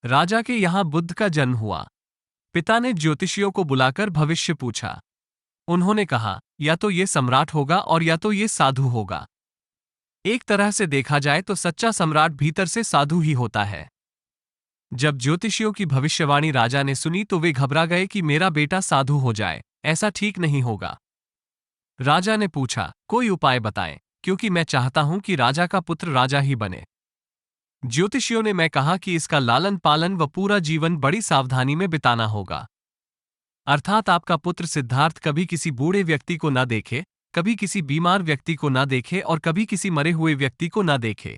राजा के यहाँ बुद्ध का जन्म हुआ। पिता ने ज्योतिषियों को बुलाकर भविष्य पूछा। उन्होंने कहा, या तो ये सम्राट होगा और या तो ये साधु होगा। एक तरह से देखा जाए तो सच्चा सम्राट भीतर से साधु ही होता है। जब ज्योतिषियों की भविष्यवाणी राजा ने सुनी तो वे घबरा गए कि मेरा बेटा साधु हो जाए, ऐसा ठीक नहीं होगा। राजा ने पूछा, कोई उपाय बताएं, क्योंकि मैं चाहता हूं कि राजा का पुत्र राजा ही बने। ज्योतिषियों ने मैं कहा कि इसका लालन पालन व पूरा जीवन बड़ी सावधानी में बिताना होगा। अर्थात आपका पुत्र सिद्धार्थ कभी किसी बूढ़े व्यक्ति को न देखे, कभी किसी बीमार व्यक्ति को न देखे और कभी किसी मरे हुए व्यक्ति को न देखे।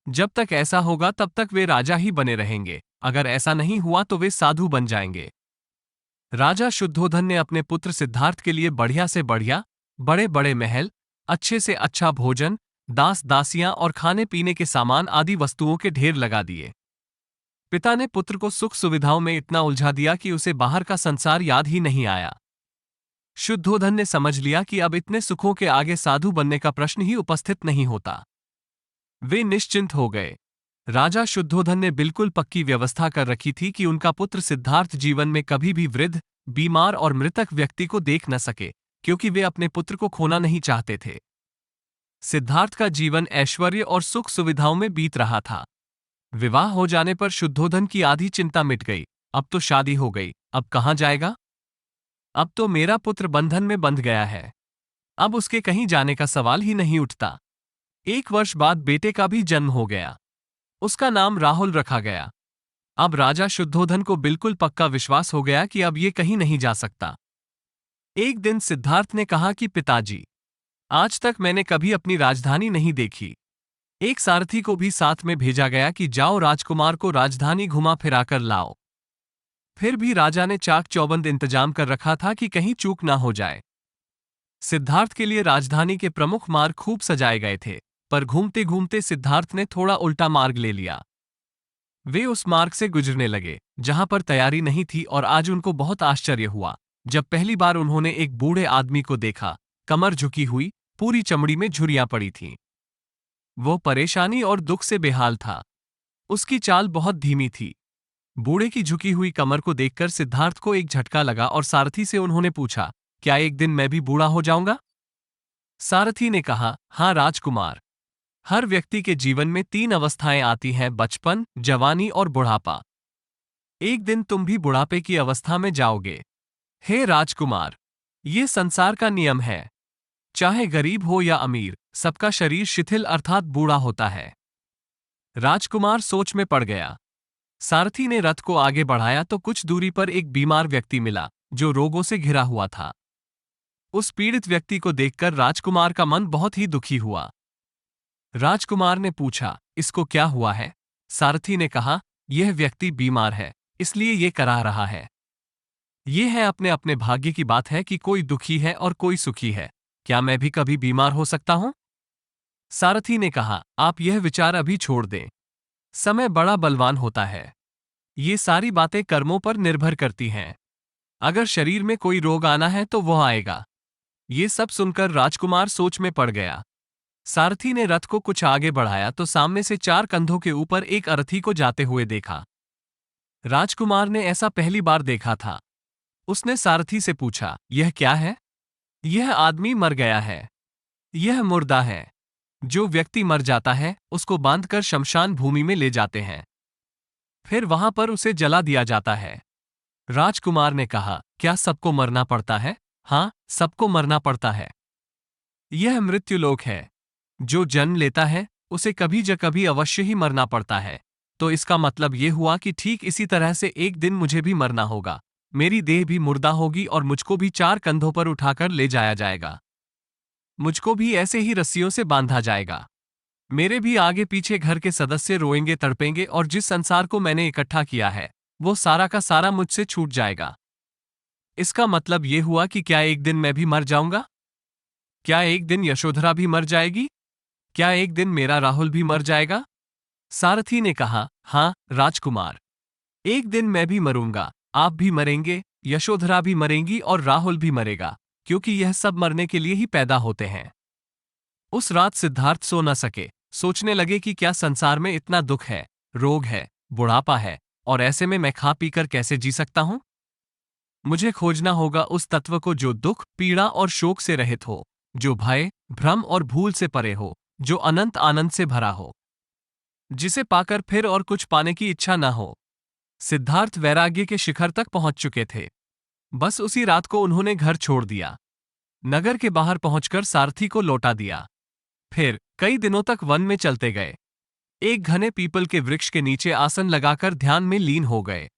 जब तक ऐसा होगा तब तक वे राजा ही बने रहेंगे। अगर ऐसा नहीं हुआ तो वे साधु बन जाएंगे। राजा शुद्धोधन ने अपने पुत्र सिद्धार्थ के लिए बढ़िया से बढ़िया, बड़े बड़े महल, अच्छे से अच्छा भोजन, दास दासियां और खाने पीने के सामान आदि वस्तुओं के ढेर लगा दिए। पिता ने पुत्र को सुख सुविधाओं में इतना उलझा दिया कि उसे बाहर का संसार याद ही नहीं आया। शुद्धोधन ने समझ लिया कि अब इतने सुखों के आगे साधु बनने का प्रश्न ही उपस्थित नहीं होता। वे निश्चिंत हो गए। राजा शुद्धोधन ने बिल्कुल पक्की व्यवस्था कर रखी थी कि उनका पुत्र सिद्धार्थ जीवन में कभी भी वृद्ध, बीमार और मृतक व्यक्ति को देख न सके, क्योंकि वे अपने पुत्र को खोना नहीं चाहते थे। सिद्धार्थ का जीवन ऐश्वर्य और सुख सुविधाओं में बीत रहा था। विवाह हो जाने पर शुद्धोधन की आधी चिंता मिट गई। अब तो शादी हो गई, अब कहाँ जाएगा? अब तो मेरा पुत्र बंधन में बंध गया है। अब उसके कहीं जाने का सवाल ही नहीं उठता। 1 वर्ष बाद बेटे का भी जन्म हो गया। उसका नाम राहुल रखा गया। अब राजा शुद्धोधन को बिल्कुल पक्का विश्वास हो गया कि अब ये कहीं नहीं जा सकता। एक दिन सिद्धार्थ ने कहा कि पिताजी, आज तक मैंने कभी अपनी राजधानी नहीं देखी। एक सारथी को भी साथ में भेजा गया कि जाओ राजकुमार को राजधानी घुमा फिराकर लाओ। फिर भी राजा ने चाक चौबंद इंतजाम कर रखा था कि कहीं चूक ना हो जाए। सिद्धार्थ के लिए राजधानी के प्रमुख मार्ग खूब सजाए गए थे, पर घूमते घूमते सिद्धार्थ ने थोड़ा उल्टा मार्ग ले लिया। वे उस मार्ग से गुजरने लगे जहां पर तैयारी नहीं थी और आज उनको बहुत आश्चर्य हुआ जब पहली बार उन्होंने एक बूढ़े आदमी को देखा, कमर झुकी हुई, पूरी चमड़ी में झुर्रियां पड़ी थीं। वो परेशानी और दुख से बेहाल था। उसकी चाल बहुत धीमी थी। बूढ़े की झुकी हुई कमर को देखकर सिद्धार्थ को एक झटका लगा और सारथी से उन्होंने पूछा, क्या एक दिन मैं भी बूढ़ा हो जाऊंगा? सारथी ने कहा, हाँ राजकुमार। हर व्यक्ति के जीवन में 3 अवस्थाएं आती हैं, बचपन, जवानी और बुढ़ापा। एक दिन तुम भी बुढ़ापे की अवस्था में जाओगे। हे राजकुमार, ये संसार का नियम है। चाहे गरीब हो या अमीर, सबका शरीर शिथिल अर्थात बूढ़ा होता है। राजकुमार सोच में पड़ गया। सारथी ने रथ को आगे बढ़ाया तो कुछ दूरी पर एक बीमार व्यक्ति मिला जो रोगों से घिरा हुआ था। उस पीड़ित व्यक्ति को देखकर राजकुमार का मन बहुत ही दुखी हुआ। राजकुमार ने पूछा, इसको क्या हुआ है? सारथी ने कहा, यह व्यक्ति बीमार है, इसलिए ये करा रहा है। ये है अपने अपने भाग्य की बात है कि कोई दुखी है और कोई सुखी है। क्या मैं भी कभी बीमार हो सकता हूं? सारथी ने कहा, आप यह विचार अभी छोड़ दें। समय बड़ा बलवान होता है। ये सारी बातें कर्मों पर निर्भर करती हैं। अगर शरीर में कोई रोग आना है तो वह आएगा। ये सब सुनकर राजकुमार सोच में पड़ गया। सारथी ने रथ को कुछ आगे बढ़ाया तो सामने से 4 कंधों के ऊपर एक अरथी को जाते हुए देखा। राजकुमार ने ऐसा पहली बार देखा था। उसने सारथी से पूछा, यह क्या है? यह आदमी मर गया है। यह मुर्दा है। जो व्यक्ति मर जाता है उसको बांधकर शमशान भूमि में ले जाते हैं। फिर वहां पर उसे जला दिया जाता है। राजकुमार ने कहा, क्या सबको मरना पड़ता है? हाँ, सबको मरना पड़ता है। यह मृत्युलोक है। जो जन्म लेता है उसे कभी ज कभी अवश्य ही मरना पड़ता है। तो इसका मतलब ये हुआ कि ठीक इसी तरह से एक दिन मुझे भी मरना होगा। मेरी देह भी मुर्दा होगी और मुझको भी 4 कंधों पर उठाकर ले जाया जाएगा। मुझको भी ऐसे ही रस्सियों से बांधा जाएगा। मेरे भी आगे पीछे घर के सदस्य रोएंगे तड़पेंगे और जिस संसार को मैंने इकट्ठा किया है वो सारा का सारा मुझसे छूट जाएगा। इसका मतलब ये हुआ कि क्या एक दिन मैं भी मर जाऊंगा? क्या एक दिन यशोधरा भी मर जाएगी? क्या एक दिन मेरा राहुल भी मर जाएगा? सारथी ने कहा, हाँ राजकुमार, एक दिन मैं भी मरूंगा, आप भी मरेंगे, यशोधरा भी मरेंगी और राहुल भी मरेगा, क्योंकि यह सब मरने के लिए ही पैदा होते हैं। उस रात सिद्धार्थ सो न सके। सोचने लगे कि क्या संसार में इतना दुख है, रोग है, बुढ़ापा है, और ऐसे में मैं खा पीकर कैसे जी सकता हूं? मुझे खोजना होगा उस तत्व को जो दुख, पीड़ा और शोक से रहित हो, जो भय, भ्रम और भूल से परे हो, जो अनंत आनंद से भरा हो, जिसे पाकर फिर और कुछ पाने की इच्छा न हो। सिद्धार्थ वैराग्य के शिखर तक पहुंच चुके थे। बस उसी रात को उन्होंने घर छोड़ दिया। नगर के बाहर पहुंचकर सारथी को लौटा दिया। फिर कई दिनों तक वन में चलते गए। एक घने पीपल के वृक्ष के नीचे आसन लगाकर ध्यान में लीन हो गए।